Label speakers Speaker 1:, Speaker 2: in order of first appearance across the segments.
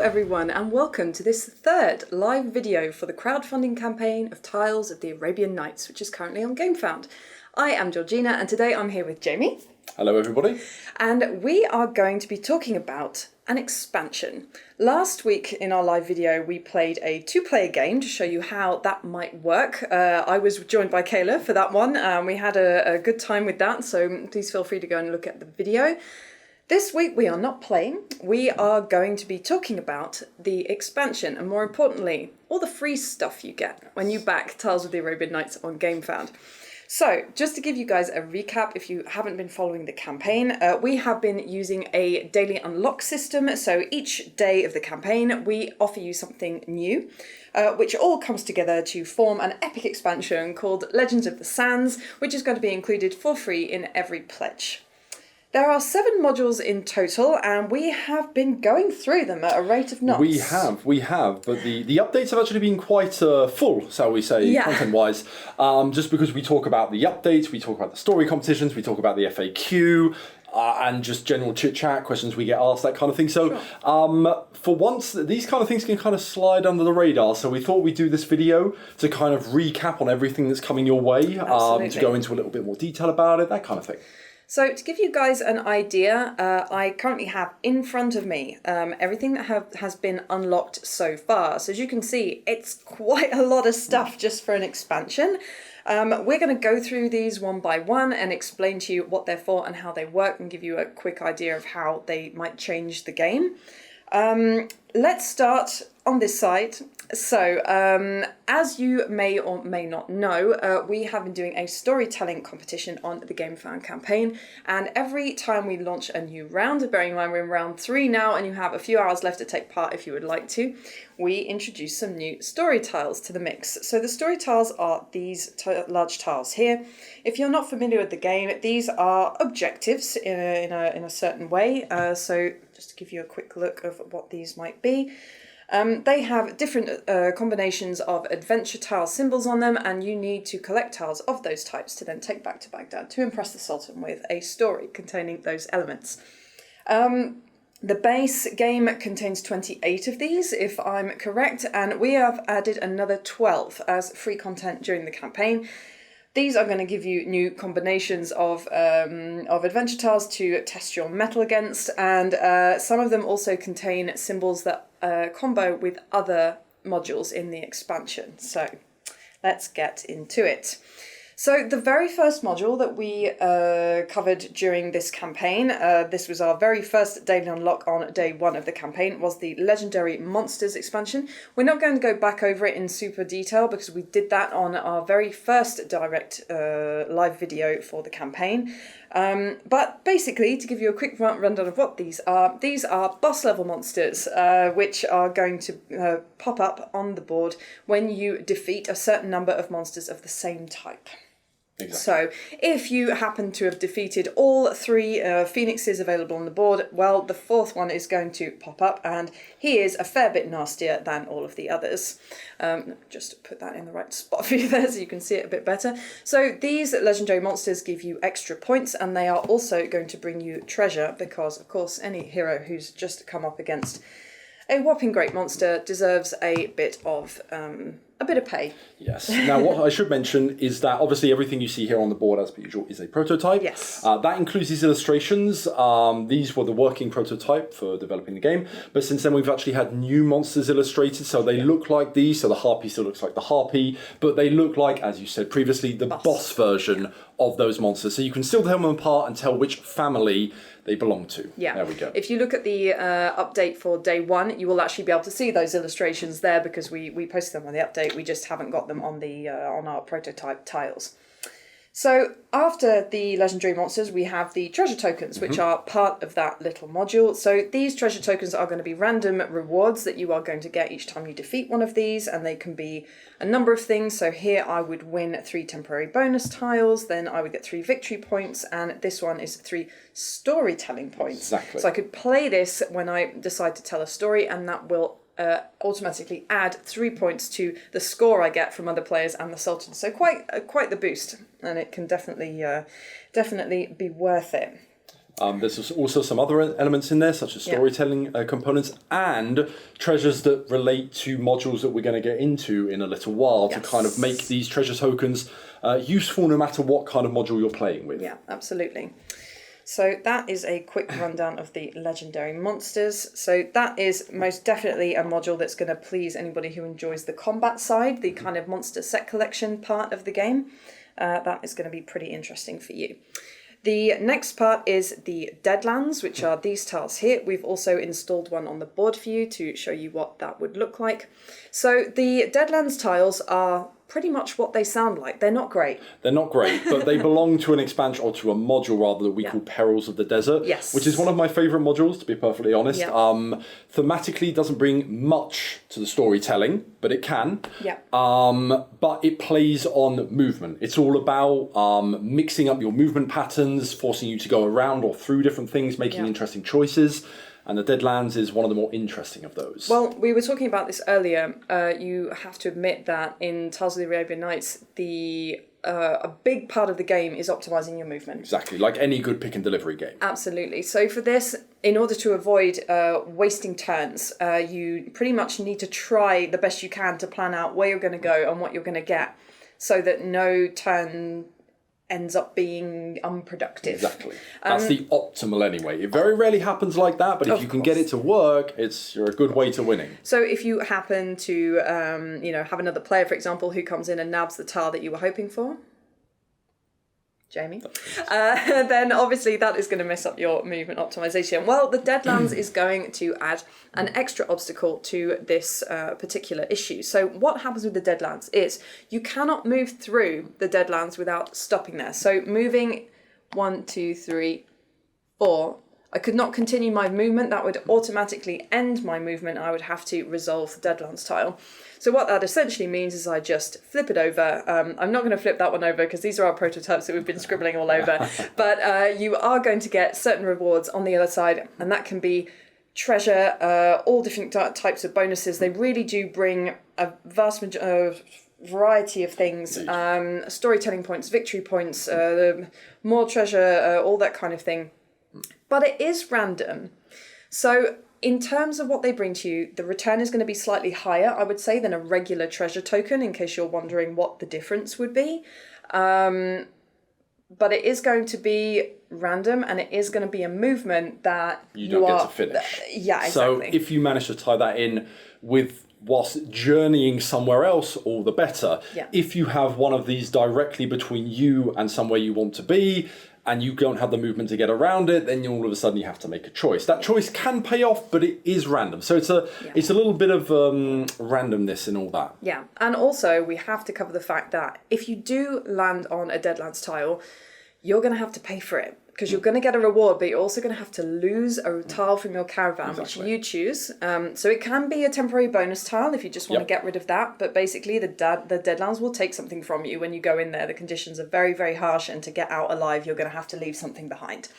Speaker 1: everyone, and welcome to this third live video for the crowdfunding campaign of Tiles of the Arabian Nights, which is currently on Gamefound. I am Georgina, and today I'm here with Jamie.
Speaker 2: Hello everybody.
Speaker 1: And we are going to be talking about an expansion. Last week in our live video we played a two-player game to show you how that might work. I was joined by Kayla for that one, and we had a good time with that, so please feel free to go and look at the video. This week we are not playing, we are going to be talking about the expansion and more importantly, all the free stuff you get when you back Tiles of the Arabian Nights on Gamefound. So, just to give you guys a recap, if you haven't been following the campaign, we have been using a daily unlock system. So each day of the campaign, we offer you something new, which all comes together to form an epic expansion called Legends of the Sands, which is going to be included for free in every pledge. There are 7 modules in total, and we have been going through them at a rate of knots.
Speaker 2: We have, but the updates have actually been quite full, shall we say, content-wise. Just because we talk about the updates, we talk about the story competitions, we talk about the FAQ, and just general chit-chat, questions we get asked, that kind of thing. So, sure. For once, these kind of things can kind of slide under the radar, so we thought we'd do this video to kind of recap on everything that's coming your way, to go into a little bit more detail about it, that kind of thing.
Speaker 1: So to give you guys an idea, I currently have in front of me everything that has been unlocked so far. So as you can see, it's quite a lot of stuff just for an expansion. We're going to go through these one by one and explain to you what they're for and how they work and give you a quick idea of how they might change the game. Let's start on this side. So, as you may or may not know, we have been doing a storytelling competition on the Gamefound campaign, and every time we launch a new round, bearing in mind we're in round 3 now and you have a few hours left to take part if you would like to, we introduce some new story tiles to the mix. So the story tiles are these large tiles here. If you're not familiar with the game, these are objectives in a certain way, so just to give you a quick look of what these might be. They have different combinations of adventure tile symbols on them, and you need to collect tiles of those types to then take back to Baghdad to impress the Sultan with a story containing those elements. The base game contains 28 of these, if I'm correct, and we have added another 12 as free content during the campaign. These are going to give you new combinations of adventure tiles to test your metal against, and some of them also contain symbols that combo with other modules in the expansion. So let's get into it. So the very first module that we covered during this campaign, this was our very first daily unlock on day 1 of the campaign, was the Legendary Monsters expansion. We're not going to go back over it in super detail because we did that on our very first direct live video for the campaign. But basically, to give you a quick rundown of what these are boss level monsters, which are going to pop up on the board when you defeat a certain number of monsters of the same type. Exactly. So, if you happen to have defeated all 3 phoenixes available on the board, well, the 4th one is going to pop up, and he is a fair bit nastier than all of the others. Just put that in the right spot for you there so you can see it a bit better. So, these legendary monsters give you extra points, and they are also going to bring you treasure, because, of course, any hero who's just come up against a whopping great monster deserves a bit of pay.
Speaker 2: Yes. Now, what I should mention is that obviously everything you see here on the board, as per usual, is a prototype.
Speaker 1: Yes.
Speaker 2: That includes these illustrations. These were the working prototype for developing the game. But since then, we've actually had new monsters illustrated. So they look like these. So the harpy still looks like the harpy. But they look like, as you said previously, the boss version of those monsters. So you can still tell them apart and tell which family they belong to.
Speaker 1: Yeah.
Speaker 2: There we go.
Speaker 1: If you look at the update for day 1, you will actually be able to see those illustrations there because we posted them on the update. We just haven't got them on the on our prototype tiles. So after the legendary monsters, we have the treasure tokens, which are part of that little module. So these treasure tokens are going to be random rewards that you are going to get each time you defeat one of these, and they can be a number of things. So here I would win 3 temporary bonus tiles, then I would get 3 victory points, and this one is 3 storytelling points.
Speaker 2: Exactly.
Speaker 1: So I could play this when I decide to tell a story, and that will automatically add 3 points to the score I get from other players and the Sultan. So quite the boost, and it can definitely be worth it.
Speaker 2: There's also some other elements in there, such as storytelling components and treasures that relate to modules that we're going to get into in a little while to kind of make these treasure tokens useful no matter what kind of module you're playing with.
Speaker 1: Yeah, absolutely. So that is a quick rundown of the legendary monsters. So that is most definitely a module that's going to please anybody who enjoys the combat side, the kind of monster set collection part of the game. That is going to be pretty interesting for you. The next part is the Deadlands, which are these tiles here. We've also installed one on the board for you to show you what that would look like. So the Deadlands tiles are pretty much what they sound like. They're not great.
Speaker 2: They're not great, but they belong to an expansion, or to a module rather, that we call Perils of the Desert, which is one of my favourite modules, to be perfectly honest. Thematically doesn't bring much to the storytelling, but it can. But it plays on movement. It's all about mixing up your movement patterns, forcing you to go around or through different things, making interesting choices. And the Deadlands is one of the more interesting of those.
Speaker 1: Well, we were talking about this earlier. You have to admit that in Tales of the Arabian Nights, a big part of the game is optimising your movement.
Speaker 2: Exactly, like any good pick and delivery game.
Speaker 1: Absolutely. So for this, in order to avoid wasting turns, you pretty much need to try the best you can to plan out where you're going to go and what you're going to get, so that no turn ends up being unproductive.
Speaker 2: Exactly. That's the optimal anyway. It very rarely happens like that, but if you can get it to work, you're a good way to winning.
Speaker 1: So if you happen to have another player, for example, who comes in and nabs the tile that you were hoping for, Jamie, then obviously that is going to mess up your movement optimization. Well, the Deadlands is going to add an extra obstacle to this particular issue. So what happens with the Deadlands is you cannot move through the Deadlands without stopping there. So moving 1, 2, 3, 4, I could not continue my movement. That would automatically end my movement. I would have to resolve the Deadlands tile. So what that essentially means is I just flip it over. I'm not going to flip that one over because these are our prototypes that we've been scribbling all over. But you are going to get certain rewards on the other side, and that can be treasure, all different types of bonuses. They really do bring a vast variety of things, storytelling points, victory points, more treasure, all that kind of thing. But it is random. So in terms of what they bring to you, the return is going to be slightly higher, I would say, than a regular treasure token, in case you're wondering what the difference would be. But it is going to be random, and it is going to be a movement that
Speaker 2: you don't get to finish.
Speaker 1: Yeah, exactly.
Speaker 2: So if you manage to tie that in with whilst journeying somewhere else, all the better. If you have one of these directly between you and somewhere you want to be, and you don't have the movement to get around it, then all of a sudden you have to make a choice. That choice can pay off, but it is random. So it's a little bit of randomness in all that.
Speaker 1: Yeah, and also we have to cover the fact that if you do land on a Deadlands tile, you're going to have to pay for it, because you're going to get a reward, but you're also going to have to lose a tile from your caravan, which you choose. So it can be a temporary bonus tile if you just want to get rid of that. But basically, the Deadlands will take something from you when you go in there. The conditions are very, very harsh, and to get out alive, you're going to have to leave something behind.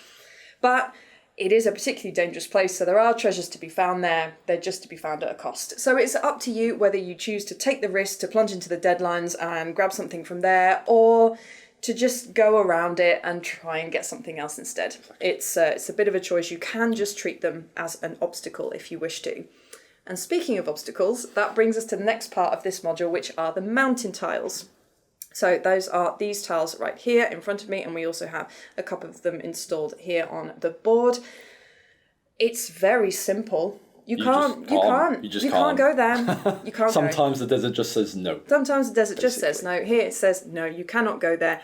Speaker 1: But it is a particularly dangerous place, so there are treasures to be found there. They're just to be found at a cost. So it's up to you whether you choose to take the risk to plunge into the Deadlands and grab something from there, or to just go around it and try and get something else instead. It's a bit of a choice. You can just treat them as an obstacle if you wish to. And speaking of obstacles, that brings us to the next part of this module, which are the mountain tiles. So those are these tiles right here in front of me, and we also have a couple of them installed here on the board. It's very simple. You can't go there. You can't.
Speaker 2: Sometimes the desert just says no.
Speaker 1: Sometimes the desert just says no. Here it says no, you cannot go there.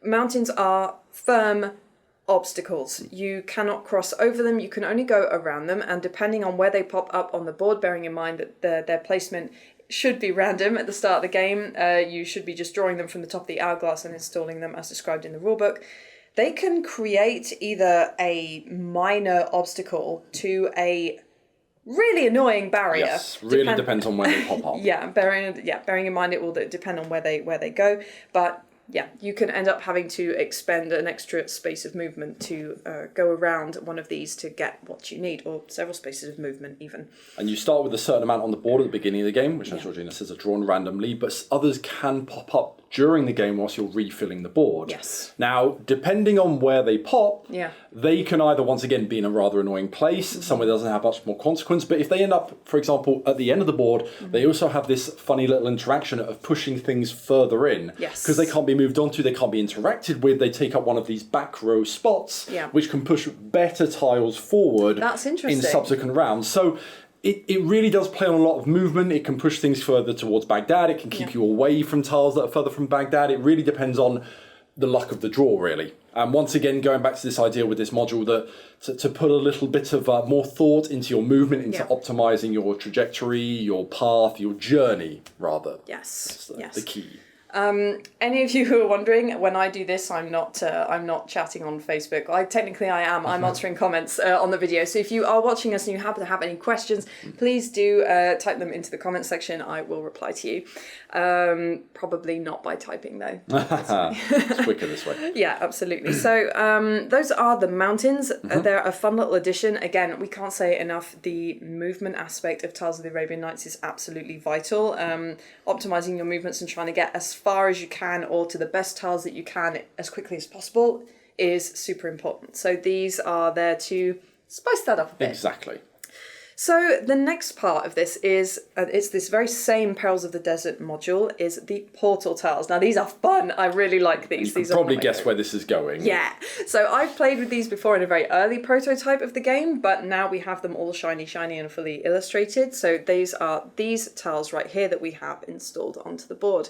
Speaker 1: Mountains are firm obstacles. You cannot cross over them. You can only go around them, and depending on where they pop up on the board, bearing in mind that their placement should be random at the start of the game, you should be just drawing them from the top of the hourglass and installing them as described in the rulebook. They can create either a minor obstacle to a really annoying barrier.
Speaker 2: Yes, really depends on where they pop up.
Speaker 1: Bearing in mind it will depend on where they go, but yeah, you can end up having to expend an extra space of movement to go around one of these to get what you need, or several spaces of movement even.
Speaker 2: And you start with a certain amount on the board at the beginning of the game, which, as Georgina says, are drawn randomly, but others can pop up during the game whilst you're refilling the board.
Speaker 1: Yes.
Speaker 2: Now, depending on where they pop,
Speaker 1: Yeah.
Speaker 2: they can either, once again, be in a rather annoying place, somewhere that doesn't have much more consequence, but if they end up, for example, at the end of the board, they also have this funny little interaction of pushing things further in.
Speaker 1: Yes.
Speaker 2: Because they can't be moved onto, they can't be interacted with, they take up one of these back row spots, which can push better tiles forward.
Speaker 1: That's interesting.
Speaker 2: In subsequent rounds. So it really does play on a lot of movement. It can push things further towards Baghdad. It can keep you away from tiles that are further from Baghdad. It really depends on the luck of the draw, really. And once again, going back to this idea with this module, that to put a little bit of more thought into your movement, into optimizing your trajectory, your path, your journey, rather.
Speaker 1: Yes.
Speaker 2: That's the key.
Speaker 1: Any of you who are wondering, when I do this, I'm not chatting on Facebook. Technically I am. I'm answering comments on the video. So if you are watching us and you happen to have any questions, please do type them into the comment section. I will reply to you. Probably not by typing though.
Speaker 2: It's quicker this way.
Speaker 1: Yeah, absolutely. So those are the mountains. They're a fun little addition. Again, we can't say enough. The movement aspect of Tales of the Arabian Nights is absolutely vital. Optimizing your movements and trying to get as far as you can or to the best tiles that you can as quickly as possible is super important. So these are there to spice that up a bit.
Speaker 2: Exactly.
Speaker 1: So the next part of this is, it's this very same Perils of the Desert module, is the portal tiles. Now these are fun. I really like these.
Speaker 2: You can probably guess where this is going.
Speaker 1: Yeah. So I've played with these before in a very early prototype of the game, but now we have them all shiny and fully illustrated. So these are these tiles right here that we have installed onto the board.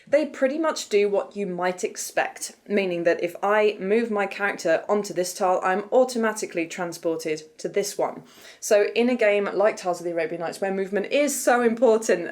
Speaker 1: They pretty much do what you might expect, meaning that if I move my character onto this tile, I'm automatically transported to this one. So in a game like Tales of the Arabian Nights, where movement is so important,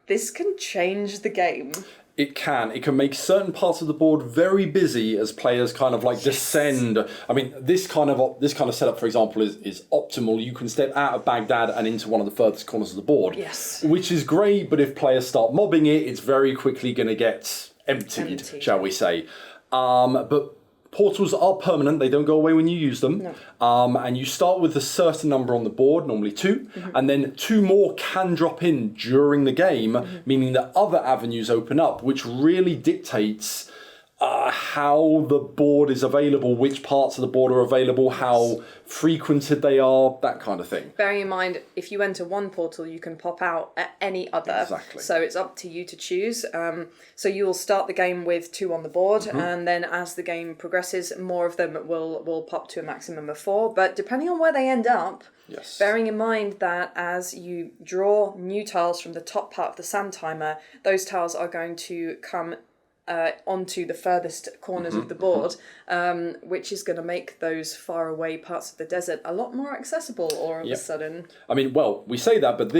Speaker 1: this can change the game.
Speaker 2: It can. It can make certain parts of the board very busy as players kind of like descend. I mean, this kind of setup, for example, is optimal. You can step out of Baghdad and into one of the furthest corners of the board.
Speaker 1: Yes.
Speaker 2: Which is great, but if players start mobbing it, it's very quickly going to get emptied, shall we say. But portals are permanent. They don't go away when you use them.
Speaker 1: No.
Speaker 2: And you start with a certain number on the board, normally 2, and then 2 more can drop in during the game, meaning that other avenues open up, which really dictates how the board is available, which parts of the board are available, how frequented they are, that kind of thing.
Speaker 1: Bearing in mind, if you enter one portal, you can pop out at any other.
Speaker 2: Exactly.
Speaker 1: So it's up to you to choose. So you will start the game with 2 on the board, and then as the game progresses, more of them will pop to a maximum of 4. But depending on where they end up, bearing in mind that as you draw new tiles from the top part of the sand timer, those tiles are going to come onto the furthest corners of the board, which is going to make those far away parts of the desert a lot more accessible all of a sudden. I
Speaker 2: mean, well, we say that, but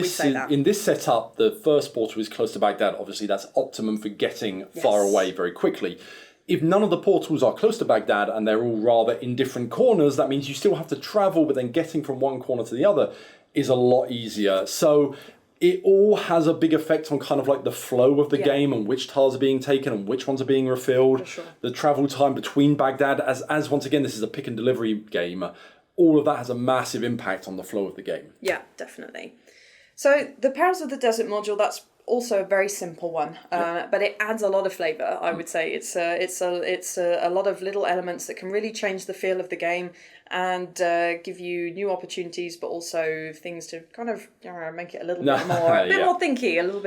Speaker 2: in this setup, the first portal is close to Baghdad. Obviously, that's optimum for getting far away very quickly. If none of the portals are close to Baghdad and they're all rather in different corners, that means you still have to travel, but then getting from one corner to the other is a lot easier. So it all has a big effect on kind of like the flow of the game and which tiles are being taken and which ones are being refilled. The travel time between Baghdad, as once again, this is a pick and delivery game, all of that has a massive impact on the flow of the game. Yeah,
Speaker 1: definitely. So the Perils of the Desert module, that's also a very simple one, but it adds a lot of flavour. I would say it's a lot of little elements that can really change the feel of the game and give you new opportunities, but also things to kind of make it a little bit more thinky, a little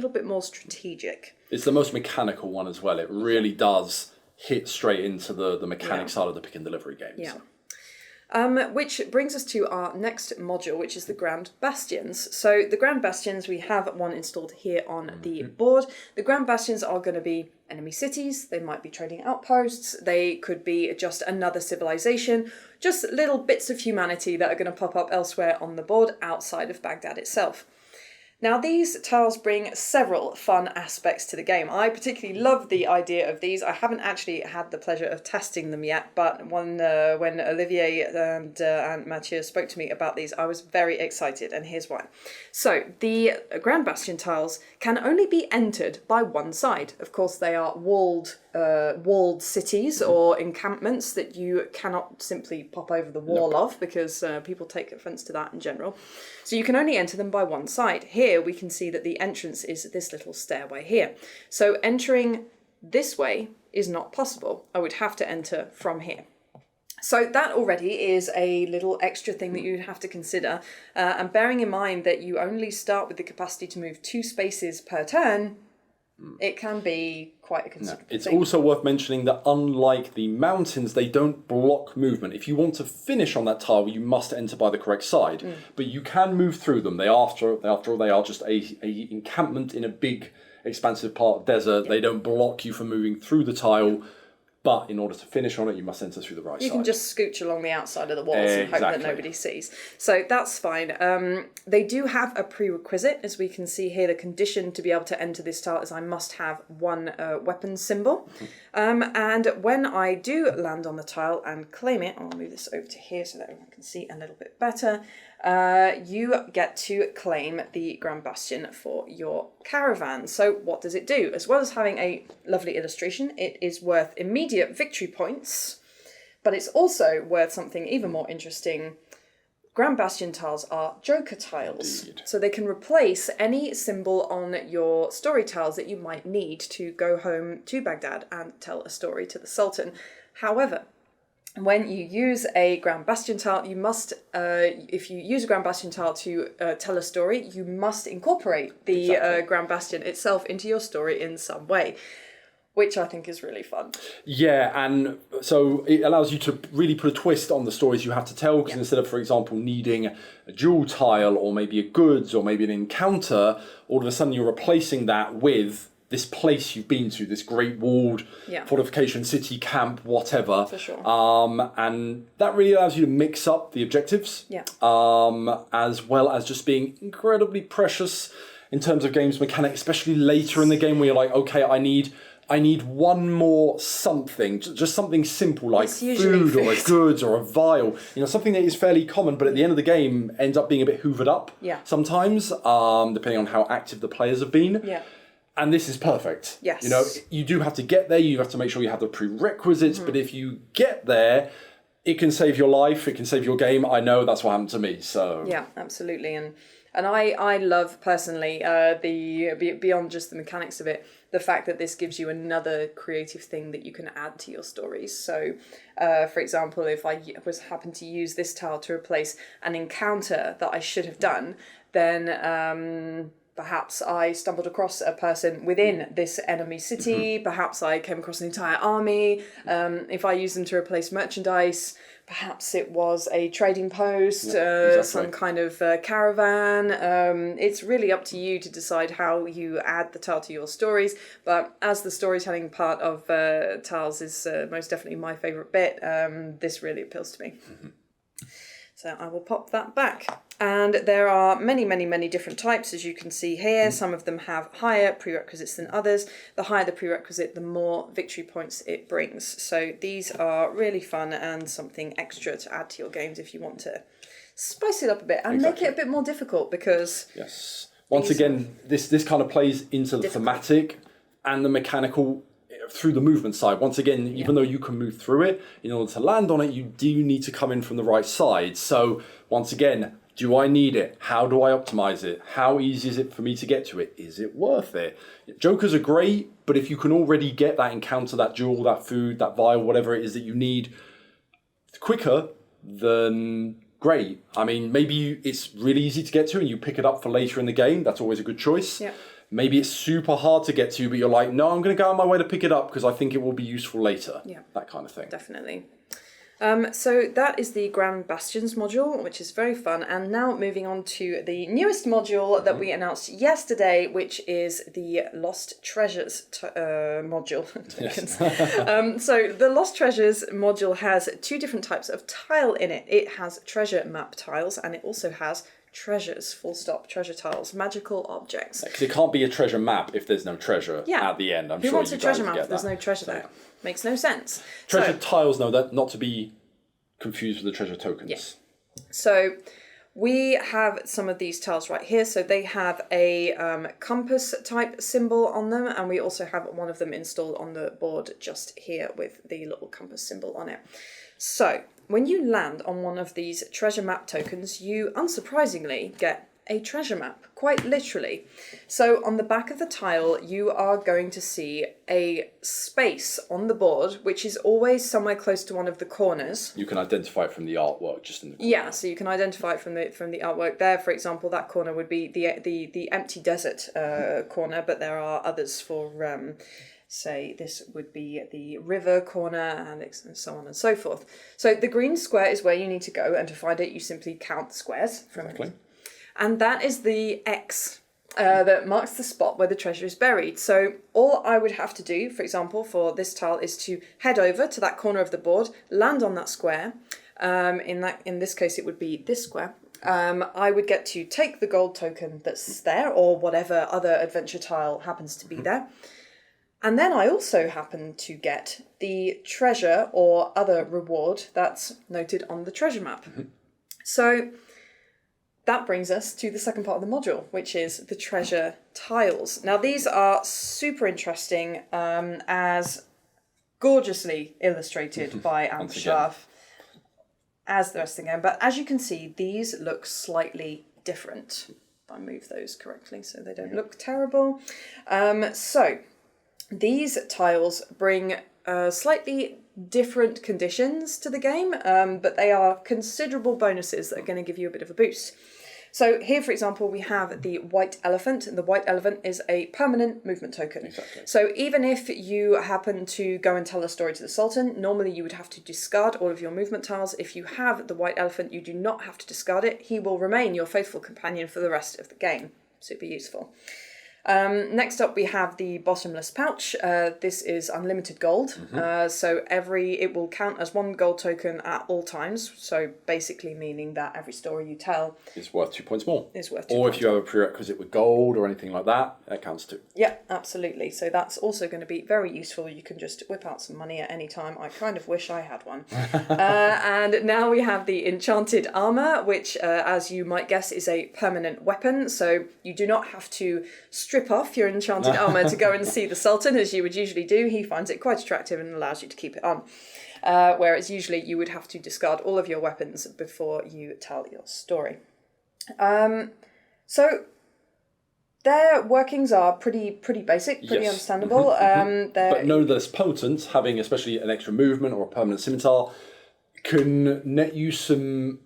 Speaker 1: bit more strategic.
Speaker 2: It's the most mechanical one as well. It really does hit straight into the mechanic side of the pick and delivery games.
Speaker 1: Yeah. Which brings us to our next module, which is the Grand Bastions. So the Grand Bastions, we have one installed here on the board. The Grand Bastions are going to be enemy cities, they might be trading outposts, they could be just another civilization, just little bits of humanity that are going to pop up elsewhere on the board outside of Baghdad itself. Now, these tiles bring several fun aspects to the game. I particularly love the idea of these. I haven't actually had the pleasure of testing them yet, but when Olivier and Mathieu spoke to me about these, I was very excited, and here's why. So, the Grand Bastion tiles can only be entered by one side. Of course, they are walled cities or encampments that you cannot simply pop over the wall of, because people take offence to that in general. So you can only enter them by one side. Here, here, we can see that the entrance is this little stairway here. So entering this way is not possible. I would have to enter from here. So that already is a little extra thing that you'd have to consider. And bearing in mind that you only start with the capacity to move 2 spaces per turn, it can be quite a considerable
Speaker 2: It's
Speaker 1: thing.
Speaker 2: also worth mentioning that unlike the mountains, they don't block movement. If you want to finish on that tile, you must enter by the correct side. But you can move through them. They after all, they are just a encampment in a big, expansive part of desert. They don't block you from moving through the tile. But in order to finish on it, you must enter through the right side.
Speaker 1: You can just scooch along the outside of the walls and hope that nobody sees. So that's fine. They do have a prerequisite, as we can see here. The condition to be able to enter this tile is I must have 1 weapon symbol. And when I do land on the tile and claim it, I'll move this over to here so that everyone can see a little bit better. You get to claim the Grand Bastion for your caravan. So what does it do? As well as having a lovely illustration, it is worth immediate victory points, but it's also worth something even more interesting. Grand Bastion tiles are Joker tiles.
Speaker 2: Indeed.
Speaker 1: So they can replace any symbol on your story tiles that you might need to go home to Baghdad and tell a story to the Sultan. However, when you use a Grand Bastion tile, you must, if you use a Grand Bastion tile to tell a story, you must incorporate the Grand Bastion itself into your story in some way, which I think is really fun.
Speaker 2: Yeah, and so it allows you to really put a twist on the stories you have to tell, because instead of, for example, needing a jewel tile or maybe a goods or maybe an encounter, all of a sudden you're replacing that with this place you've been to, this great walled fortification, city, camp, whatever.
Speaker 1: For sure.
Speaker 2: And that really allows you to mix up the objectives, as well as just being incredibly precious in terms of games mechanics, especially later in the game where you're like, okay, I need one more something, just something simple like food or a goods or a vial, something that is fairly common, but at the end of the game ends up being a bit hoovered up sometimes, depending on how active the players have been.
Speaker 1: Yeah.
Speaker 2: And this is perfect.
Speaker 1: Yes.
Speaker 2: You do have to get there, you have to make sure you have the prerequisites, but if you get there, it can save your life, it can save your game. I know that's what happened to me, so...
Speaker 1: Yeah, absolutely. And I love, personally, beyond just the mechanics of it, the fact that this gives you another creative thing that you can add to your stories. So, for example, if I happened to use this tile to replace an encounter that I should have done, then... perhaps I stumbled across a person within this enemy city. Perhaps I came across an entire army. If I use them to replace merchandise, perhaps it was a trading post, some kind of caravan. It's really up to you to decide how you add the tile to your stories. But as the storytelling part of tiles is most definitely my favourite bit, this really appeals to me. So I will pop that back. And there are many, many, many different types, as you can see here. Some of them have higher prerequisites than others. The higher the prerequisite, the more victory points it brings. So these are really fun and something extra to add to your games if you want to spice it up a bit and make it a bit more difficult, because...
Speaker 2: Yes. Once again, this kind of plays into the thematic and the mechanical through the movement side. Once again, even though you can move through it, in order to land on it, you do need to come in from the right side. So once again, do I need it? How do I optimize it? How easy is it for me to get to it? Is it worth it? Jokers are great, but if you can already get that encounter, that jewel, that food, that vial, whatever it is that you need quicker, then great. I mean, maybe it's really easy to get to and you pick it up for later in the game. That's always a good choice.
Speaker 1: Yeah.
Speaker 2: Maybe it's super hard to get to, but you're like, no, I'm going to go on my way to pick it up because I think it will be useful later.
Speaker 1: Yeah.
Speaker 2: That kind of thing.
Speaker 1: Definitely. So that is the Grand Bastions module, which is very fun. And now moving on to the newest module that we announced yesterday, which is the Lost Treasures module. So the Lost Treasures module has 2 different types of tile in it. It has treasure map tiles, and it also has treasures, full stop, treasure tiles, magical objects.
Speaker 2: Because it can't be a treasure map if there's no treasure at the end.
Speaker 1: Who wants a treasure map if there's no treasure there? Makes no sense.
Speaker 2: Treasure tiles, no, that not to be confused with the treasure tokens.
Speaker 1: Yeah. So we have some of these tiles right here. So they have a compass type symbol on them, and we also have one of them installed on the board just here with the little compass symbol on it. So when you land on one of these treasure map tokens, you unsurprisingly get a treasure map, quite literally. So on the back of the tile, you are going to see a space on the board, which is always somewhere close to one of the corners.
Speaker 2: You can identify it from the artwork just in the corner.
Speaker 1: Yeah, so you can identify it from the artwork there. For example, that corner would be the empty desert corner, but there are others for say this would be the river corner and so on and so forth. So the green square is where you need to go, and to find it you simply count the squares from it. And that is the X that marks the spot where the treasure is buried. So all I would have to do, for example, for this tile is to head over to that corner of the board, land on that square. In this case it would be this square. I would get to take the gold token that's there, or whatever other adventure tile happens to be there. And then I also happen to get the treasure or other reward that's noted on the treasure map. So that brings us to the second part of the module, which is the treasure tiles. Now these are super interesting, as gorgeously illustrated by Amshaf as the rest of the game. But as you can see, these look slightly different. If I move those correctly so they don't look terrible. So these tiles bring slightly different conditions to the game, but they are considerable bonuses that are going to give you a bit of a boost. So here, for example, we have the white elephant, and the white elephant is a permanent movement token.
Speaker 2: Exactly.
Speaker 1: So even if you happen to go and tell a story to the Sultan, normally you would have to discard all of your movement tiles. If you have the white elephant, you do not have to discard it. He will remain your faithful companion for the rest of the game. Super useful. Next up we have the Bottomless Pouch. This is unlimited gold, so it will count as one gold token at all times, so basically meaning that every story you tell
Speaker 2: is worth 2 points more.
Speaker 1: Or
Speaker 2: if you have a prerequisite with gold or anything like that, that counts too.
Speaker 1: Yeah, absolutely. So that's also going to be very useful. You can just whip out some money at any time. I kind of wish I had one. And now we have the Enchanted Armor, which, as you might guess, is a permanent weapon. So you do not have to strip off your enchanted armor to go and see the Sultan, as you would usually do. He finds it quite attractive and allows you to keep it on. Whereas usually you would have to discard all of your weapons before you tell your story. So their workings are pretty basic, pretty understandable.
Speaker 2: But no less potent, having especially an extra movement or a permanent scimitar can net you some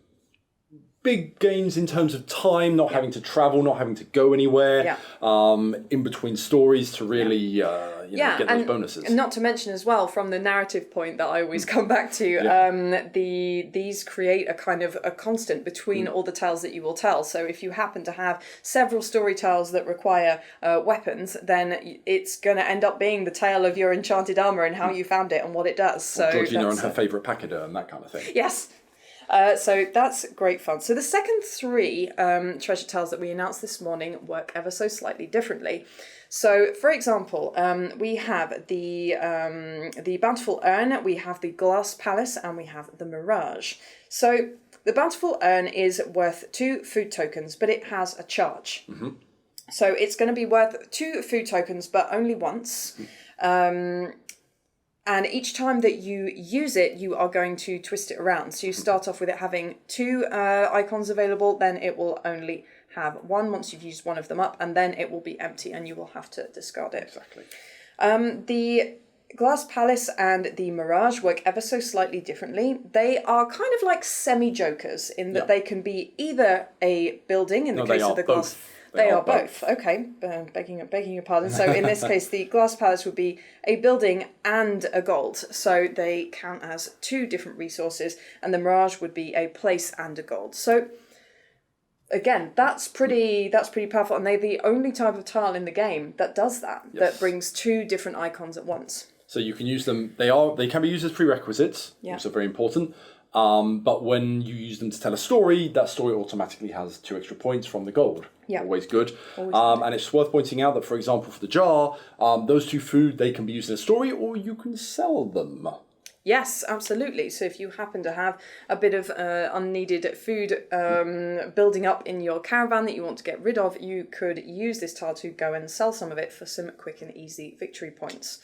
Speaker 2: big gains in terms of time, not having to travel, not having to go anywhere, in between stories to really get those bonuses.
Speaker 1: And not to mention as well, from the narrative point that I always come back to, these create a kind of a constant between all the tales that you will tell. So if you happen to have several story tales that require weapons, then it's going to end up being the tale of your enchanted armor and how you found it and what it does. So
Speaker 2: Georgina and her favourite pachyderm, that kind of thing.
Speaker 1: Yes. So that's great fun. So the second three treasure tiles that we announced this morning work ever so slightly differently. So, for example, we have the Bountiful Urn, we have the Glass Palace, and we have the Mirage. So the Bountiful Urn is worth 2 food tokens, but it has a charge. So it's going to be worth 2 food tokens, but only once. And each time that you use it, you are going to twist it around. So you start off with it having 2 icons available, then it will only have 1 once you've used one of them up, and then it will be empty and you will have to discard it.
Speaker 2: Exactly.
Speaker 1: The Glass Palace and the Mirage work ever so slightly differently. They are kind of like semi-jokers in that they can be either a building, in the case of the Glass...
Speaker 2: Both.
Speaker 1: They are both. Okay, begging your pardon. So in this case, the Glass Palace would be a building and a gold. So they count as 2 different resources, and the Mirage would be a place and a gold. So again, that's pretty powerful, and they're the only type of tile in the game that does that, that brings 2 different icons at once.
Speaker 2: So you can use them. They can be used as prerequisites, also very important. But when you use them to tell a story, that story automatically has 2 extra points from the gold.
Speaker 1: Yeah.
Speaker 2: Always good. And it's worth pointing out that, for example, for the jar, those 2 food, they can be used in a story, or you can sell them.
Speaker 1: Yes, absolutely. So if you happen to have a bit of unneeded food building up in your caravan that you want to get rid of, you could use this tile to go and sell some of it for some quick and easy victory points.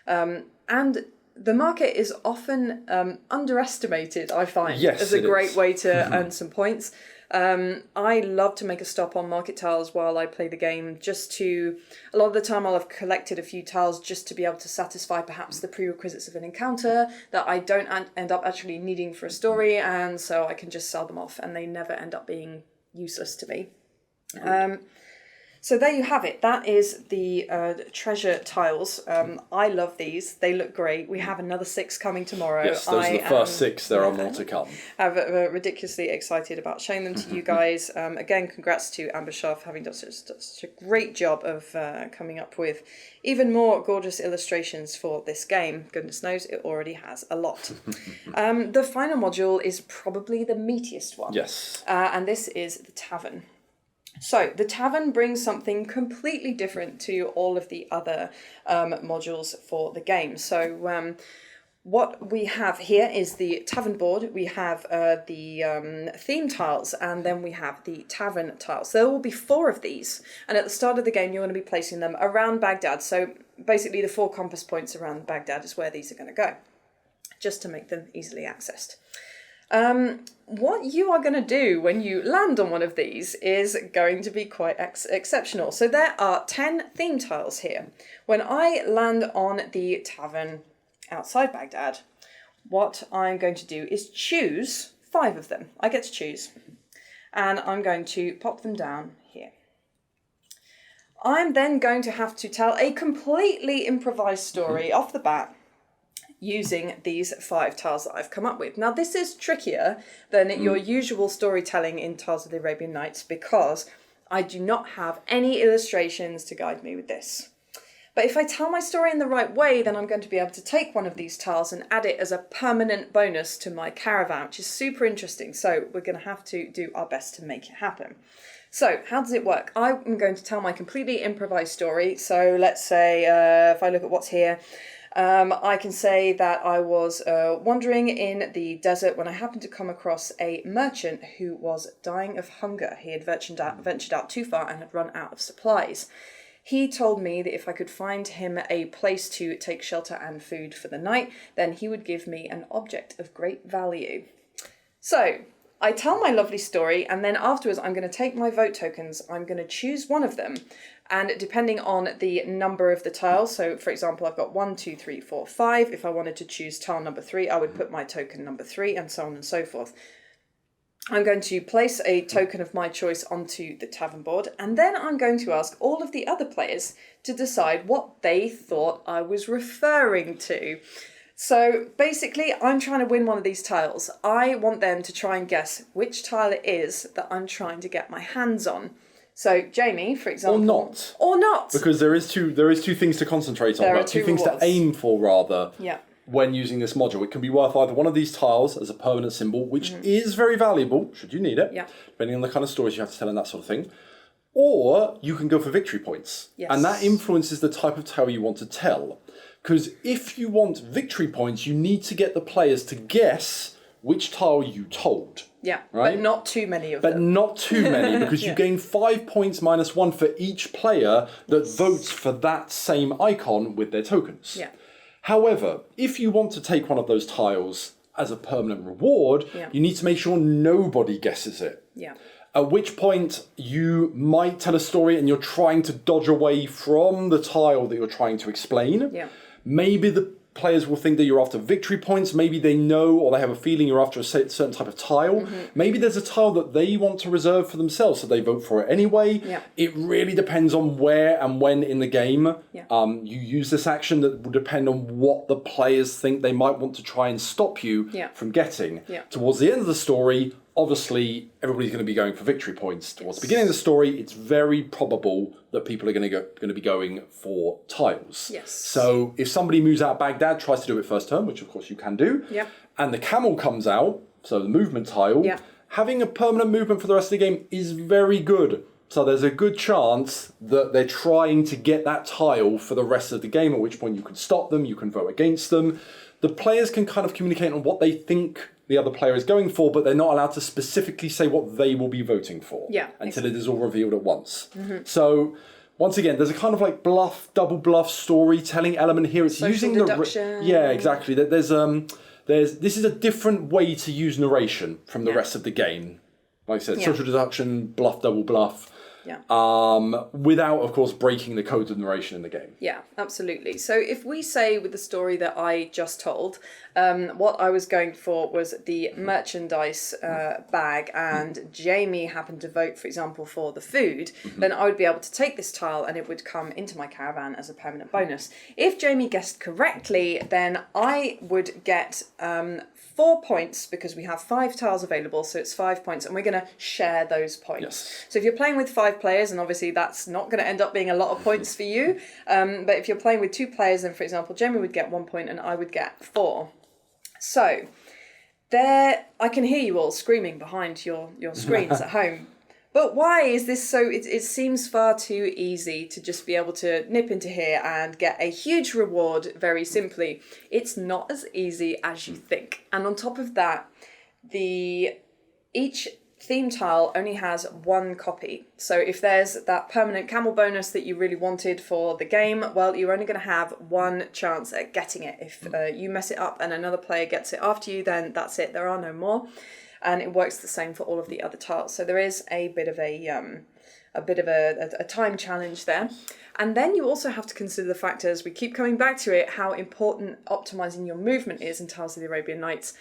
Speaker 1: And the market is often underestimated, I find,
Speaker 2: Yes,
Speaker 1: as a
Speaker 2: it
Speaker 1: great
Speaker 2: is.
Speaker 1: way to earn some points. I love to make a stop on market tiles while I play the game, a lot of the time I'll have collected a few tiles just to be able to satisfy perhaps the prerequisites of an encounter that I don't end up actually needing for a story, and so I can just sell them off and they never end up being useless to me. So there you have it. That is the treasure tiles. I love these. They look great. We have another 6 coming tomorrow.
Speaker 2: Yes, those are the first 6. There are more to come.
Speaker 1: I'm ridiculously excited about showing them to you guys. Again, congrats to Amber Shah for having done such a great job of coming up with even more gorgeous illustrations for this game. Goodness knows it already has a lot. The final module is probably the meatiest one.
Speaker 2: Yes.
Speaker 1: And this is the Tavern. So the Tavern brings something completely different to all of the other modules for the game. So what we have here is the Tavern board, we have the theme tiles, and then we have the Tavern tiles. There will be 4 of these, and at the start of the game you're going to be placing them around Baghdad. So basically the 4 compass points around Baghdad is where these are going to go, just to make them easily accessed. What you are going to do when you land on one of these is going to be quite exceptional. So there are 10 theme tiles here. When I land on the Tavern outside Baghdad, what I'm going to do is choose 5 of them. I get to choose. And I'm going to pop them down here. I'm then going to have to tell a completely improvised story off the bat, using these 5 tiles that I've come up with. Now this is trickier than your usual storytelling in Tiles of the Arabian Nights because I do not have any illustrations to guide me with this. But if I tell my story in the right way, then I'm going to be able to take one of these tiles and add it as a permanent bonus to my caravan, which is super interesting. So we're going to have to do our best to make it happen. So how does it work? I'm going to tell my completely improvised story. So let's say if I look at what's here, I can say that I was wandering in the desert when I happened to come across a merchant who was dying of hunger. He had ventured out too far and had run out of supplies. He told me that if I could find him a place to take shelter and food for the night, then he would give me an object of great value. So I tell my lovely story, and then afterwards I'm going to take my vote tokens. I'm going to choose one of them. And depending on the number of the tiles, so for example, I've got 1, 2, 3, 4, 5. If I wanted to choose tile number 3, I would put my token number 3 and so on and so forth. I'm going to place a token of my choice onto the Tavern board, and then I'm going to ask all of the other players to decide what they thought I was referring to. So basically, I'm trying to win one of these tiles. I want them to try and guess which tile it is that I'm trying to get my hands on. So Jamie, for example, or not,
Speaker 2: because there is two things to concentrate on.
Speaker 1: There are
Speaker 2: 2
Speaker 1: two
Speaker 2: things
Speaker 1: rewards.
Speaker 2: to aim for, rather.
Speaker 1: Yeah.
Speaker 2: When using this module, it can be worth either one of these tiles as a permanent symbol, which is very valuable should you need it, depending on the kind of stories you have to tell and that sort of thing. Or you can go for victory points, and that influences the type of tale you want to tell. Because if you want victory points, you need to get the players to guess which tile you told.
Speaker 1: Yeah,
Speaker 2: right?
Speaker 1: but not too many of them.
Speaker 2: But not too many, because you gain 5 points minus 1 for each player that votes for that same icon with their tokens.
Speaker 1: Yeah.
Speaker 2: However, if you want to take one of those tiles as a permanent reward, you need to make sure nobody guesses it.
Speaker 1: Yeah.
Speaker 2: At which point you might tell a story and you're trying to dodge away from the tile that you're trying to explain.
Speaker 1: Yeah.
Speaker 2: Maybe the players will think that you're after victory points. Maybe they know or they have a feeling you're after a certain type of tile. Maybe there's a tile that they want to reserve for themselves, so they vote for it anyway.
Speaker 1: Yeah.
Speaker 2: It really depends on where and when in the game you use this action. That will depend on what the players think they might want to try and stop you from getting. Towards the end of the story, obviously everybody's going to be going for victory points. Towards the beginning of the story, it's very probable that people are going to be going for tiles.
Speaker 1: Yes.
Speaker 2: So if somebody moves out of Baghdad, tries to do it first turn, which of course you can do, and the camel comes out, so the movement tile, having a permanent movement for the rest of the game is very good. So there's a good chance that they're trying to get that tile for the rest of the game, at which point you can stop them, you can vote against them. The players can kind of communicate on what they think the other player is going for, but they're not allowed to specifically say what they will be voting for until it is all revealed at once. So once again, there's a kind of like double bluff storytelling element here. It's
Speaker 1: Social
Speaker 2: using
Speaker 1: deduction.
Speaker 2: yeah, exactly. There's this is a different way to use narration from the rest of the game. Like I said, social deduction, bluff, double bluff.
Speaker 1: Yeah.
Speaker 2: Without, of course, breaking the codes of narration in the game.
Speaker 1: Yeah, absolutely. So if we say with the story that I just told, what I was going for was the merchandise bag, and Jamie happened to vote, for example, for the food, then I would be able to take this tile and it would come into my caravan as a permanent bonus. If Jamie guessed correctly, then I would get 4 points because we have 5 tiles available, so it's 5 points, and we're going to share those points.
Speaker 2: Yes.
Speaker 1: So if you're playing with 5 players, and obviously that's not going to end up being a lot of points for you, but if you're playing with 2 players, then for example, Jamie would get 1 point and I would get 4. So there, I can hear you all screaming behind your screens at home. But why is this so... It seems far too easy to just be able to nip into here and get a huge reward very simply. It's not as easy as you think. And on top of that, each theme tile only has 1 copy. So if there's that permanent camel bonus that you really wanted for the game, well, you're only going to have 1 chance at getting it. If you mess it up and another player gets it after you, then that's it. There are no more. And it works the same for all of the other tiles. So there is a bit of a time challenge there. And then you also have to consider the fact, as we keep coming back to it, how important optimizing your movement is in Tales of the Arabian Nights.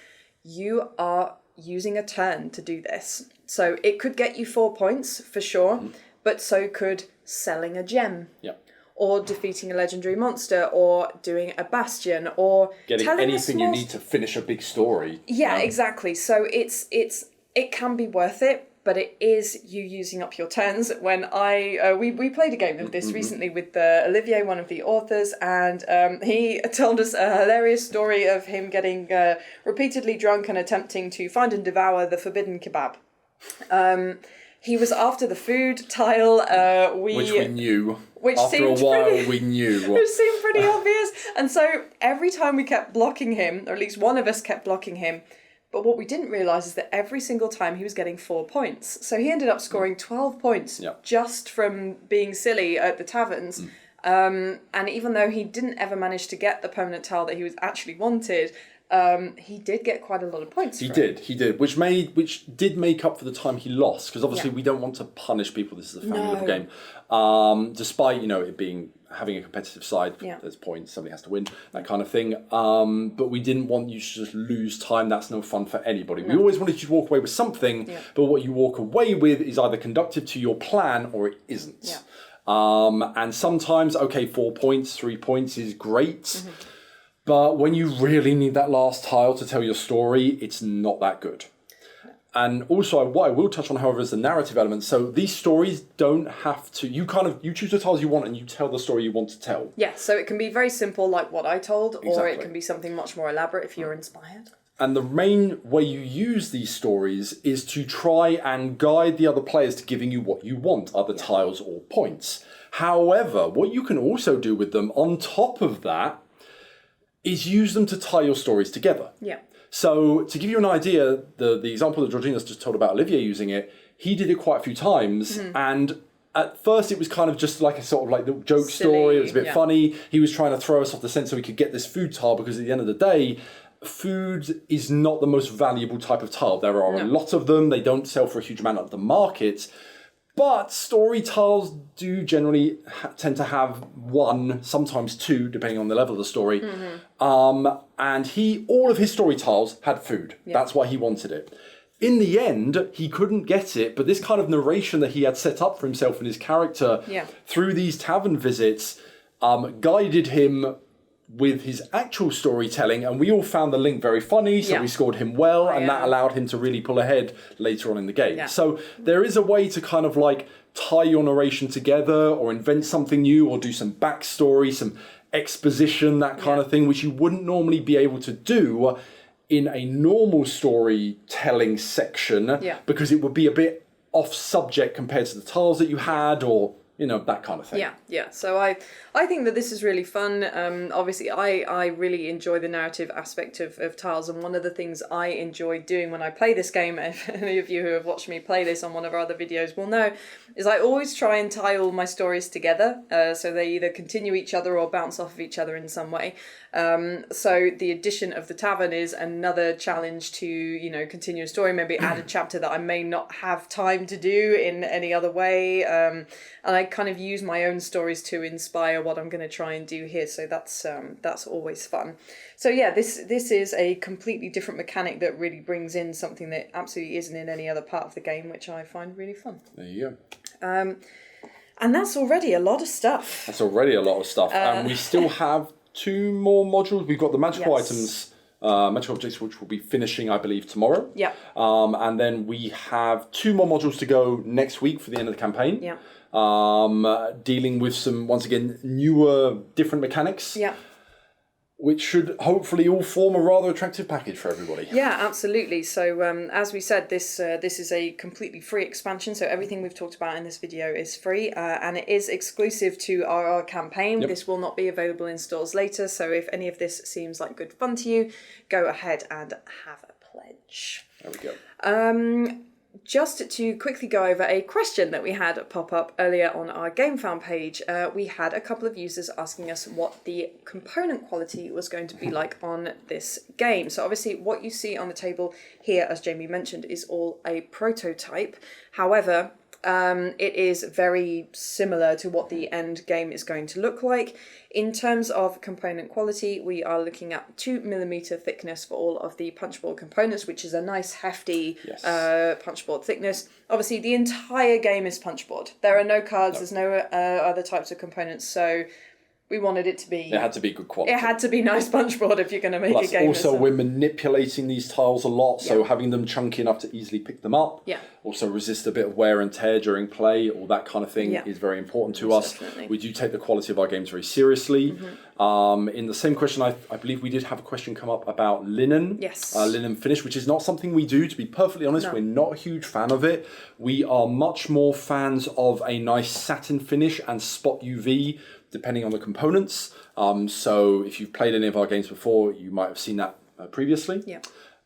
Speaker 1: You are using a turn to do this. So it could get you 4 points for sure, but so could selling a gem.
Speaker 2: Yeah.
Speaker 1: Or defeating a legendary monster, or doing a Bastion, or
Speaker 2: getting anything you need to finish a big story.
Speaker 1: Yeah, exactly. So it can be worth it, but it is you using up your turns. When we played a game of this recently with Olivier, one of the authors, and he told us a hilarious story of him getting repeatedly drunk and attempting to find and devour the forbidden kebab. He was after the food tile.
Speaker 2: Which we knew.
Speaker 1: Which
Speaker 2: after a while, we knew.
Speaker 1: Which seemed pretty obvious. And so every time we kept blocking him, or at least one of us kept blocking him, but what we didn't realise is that every single time he was getting 4 points. So he ended up scoring 12 points just from being silly at the taverns. And even though he didn't ever manage to get the permanent tile that he was actually wanted, he did get quite a lot of points. He
Speaker 2: did, which did make up for the time he lost, because obviously we don't want to punish people. This is a family level game, despite it being having a competitive side. There's points, somebody has to win, that kind of thing. But we didn't want you to just lose time. That's no fun for anybody. We always wanted you to walk away with something, but what you walk away with is either conducive to your plan or it isn't. And sometimes, 4 points, 3 points is great. But when you really need that last tile to tell your story, it's not that good. And also, what I will touch on, however, is the narrative element. So these stories don't have to... You choose the tiles you want and you tell the story you want to tell.
Speaker 1: Yeah, so it can be very simple, like what I told, or it can be something much more elaborate if you're inspired.
Speaker 2: And the main way you use these stories is to try and guide the other players to giving you what you want, either tiles or points. However, what you can also do with them, on top of that, is use them to tie your stories together.
Speaker 1: Yeah.
Speaker 2: So to give you an idea, the example that Georgina's just told about Olivier using it, he did it quite a few times, and at first it was kind of just like a sort of like the joke story. It was a bit funny. He was trying to throw us off the scent so we could get this food tile, because at the end of the day, food is not the most valuable type of tile. There are a lot of them. They don't sell for a huge amount at the market. But story tiles do generally tend to have 1, sometimes 2, depending on the level of the story. And all of his story tiles had food. That's why he wanted it. In the end, he couldn't get it, but this kind of narration that he had set up for himself and his character through these tavern visits guided him with his actual storytelling, and we all found the link very funny, so we scored him well, and that allowed him to really pull ahead later on in the game. So there is a way to kind of like tie your narration together, or invent something new, or do some backstory, some exposition, that kind of thing, which you wouldn't normally be able to do in a normal storytelling section, because it would be a bit off subject compared to the tiles that you had, or that kind of thing.
Speaker 1: Yeah. So I think that this is really fun. Obviously, I really enjoy the narrative aspect of Tiles, and one of the things I enjoy doing when I play this game, if any of you who have watched me play this on one of our other videos will know, is I always try and tie all my stories together, so they either continue each other or bounce off of each other in some way. So the addition of the Tavern is another challenge to, continue a story, maybe add a chapter that I may not have time to do in any other way. And I kind of use my own stories to inspire what I'm going to try and do here. So that's always fun. So yeah, this is a completely different mechanic that really brings in something that absolutely isn't in any other part of the game, which I find really fun.
Speaker 2: There you go.
Speaker 1: And that's already a lot of stuff.
Speaker 2: And we still have 2 more modules. We've got the magical items, magical objects, which will be finishing, I believe, tomorrow.
Speaker 1: Yeah.
Speaker 2: And then we have 2 more modules to go next week for the end of the campaign.
Speaker 1: Yeah.
Speaker 2: Dealing with some, once again, newer, different mechanics.
Speaker 1: Yeah.
Speaker 2: Which should hopefully all form a rather attractive package for everybody.
Speaker 1: Yeah, absolutely. So as we said, this is a completely free expansion. So everything we've talked about in this video is free, and it is exclusive to our campaign. Yep. This will not be available in stores later. So if any of this seems like good fun to you, go ahead and have a pledge.
Speaker 2: There we go.
Speaker 1: Just to quickly go over a question that we had pop up earlier on our Gamefound page, we had a couple of users asking us what the component quality was going to be like on this game. So obviously what you see on the table here, as Jamie mentioned, is all a prototype. However, it is very similar to what the end game is going to look like. In terms of component quality, we are looking at 2mm thickness for all of the punchboard components, which is a nice hefty punchboard thickness. Obviously, the entire game is punchboard. There are no cards, there's no other types of components, so we wanted it to be...
Speaker 2: It had to be good quality.
Speaker 1: It had to be nice punchboard if you're going to make a game.
Speaker 2: Also, we're manipulating these tiles a lot, so having them chunky enough to easily pick them up. Yeah. Also resist a bit of wear and tear during play, all that kind of thing is very important to us. Definitely. We do take the quality of our games very seriously. Mm-hmm. In the same question, I believe we did have a question come up about linen.
Speaker 1: Yes.
Speaker 2: Linen finish, which is not something we do, to be perfectly honest. No. We're not a huge fan of it. We are much more fans of a nice satin finish and spot UV, depending on the components. So if you've played any of our games before, you might have seen that previously. Yeah.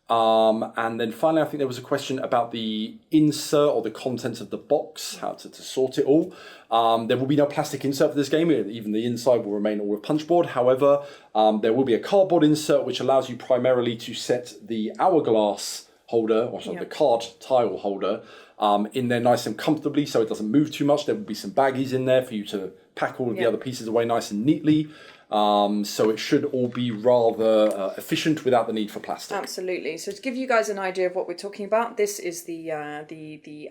Speaker 2: And then finally, I think there was a question about the insert or the contents of the box, how to sort it all. There will be no plastic insert for this game. Even the inside will remain all with punchboard. However, there will be a cardboard insert, which allows you primarily to set the hourglass holder, or sorry, the card tile holder, in there nice and comfortably so it doesn't move too much. There will be some baggies in there for you to pack all of the other pieces away nice and neatly. So it should all be rather efficient without the need for plastic.
Speaker 1: Absolutely. So to give you guys an idea of what we're talking about, this is the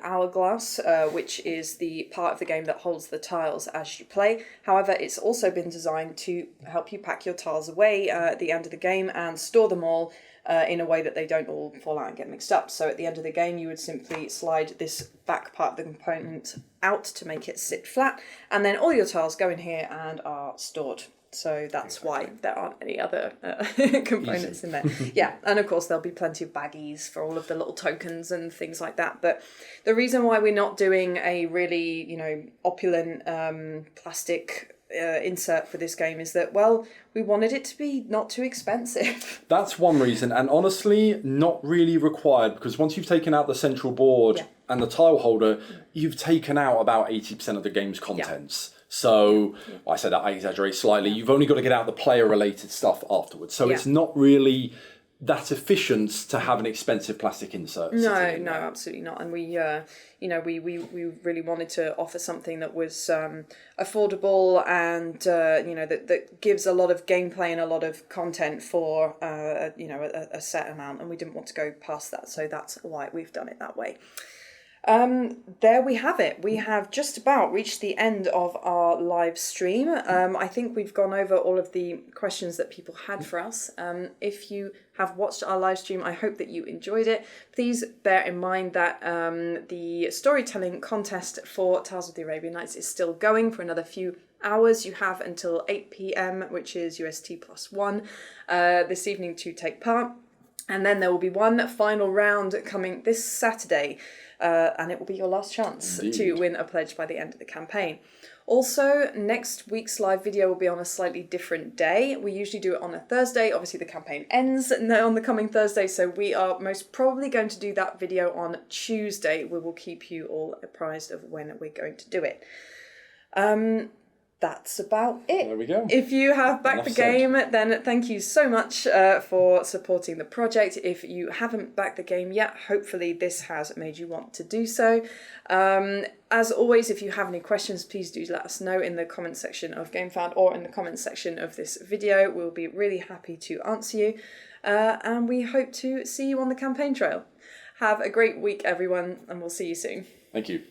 Speaker 1: hourglass, which is the part of the game that holds the tiles as you play. However, it's also been designed to help you pack your tiles away at the end of the game and store them all in a way that they don't all fall out and get mixed up. So at the end of the game, you would simply slide this back part of the component out to make it sit flat, and then all your tiles go in here and are stored. So that's why there aren't any other components in there. Yeah, and of course there'll be plenty of baggies for all of the little tokens and things like that. But the reason why we're not doing a really, opulent plastic insert for this game is that, well, we wanted it to be not too expensive.
Speaker 2: That's one reason, and honestly, not really required, because once you've taken out the central board and the tile holder, you've taken out about 80% of the game's contents. Yeah. So, I said that, I exaggerate slightly, you've only got to get out the player-related stuff afterwards. So it's not really that efficient to have an expensive plastic insert.
Speaker 1: No, absolutely not. And we, we really wanted to offer something that was affordable and, that gives a lot of gameplay and a lot of content for, a set amount. And we didn't want to go past that. So that's why we've done it that way. There we have it. We have just about reached the end of our live stream. I think we've gone over all of the questions that people had for us. If you have watched our live stream, I hope that you enjoyed it. Please bear in mind that the storytelling contest for Tales of the Arabian Nights is still going for another few hours. You have until 8 p.m, which is UST +1, this evening to take part. And then there will be one final round coming this Saturday. And it will be your last chance to win a pledge by the end of the campaign. Also, next week's live video will be on a slightly different day. We usually do it on a Thursday. Obviously, the campaign ends on the coming Thursday, so we are most probably going to do that video on Tuesday. We will keep you all apprised of when we're going to do it. That's about it.
Speaker 2: There we go.
Speaker 1: If you have backed the game, then thank you so much for supporting the project. If you haven't backed the game yet, hopefully this has made you want to do so. As always, if you have any questions, please do let us know in the comments section of Gamefound or in the comments section of this video. We'll be really happy to answer you. And we hope to see you on the campaign trail. Have a great week, everyone, and we'll see you soon.
Speaker 2: Thank you.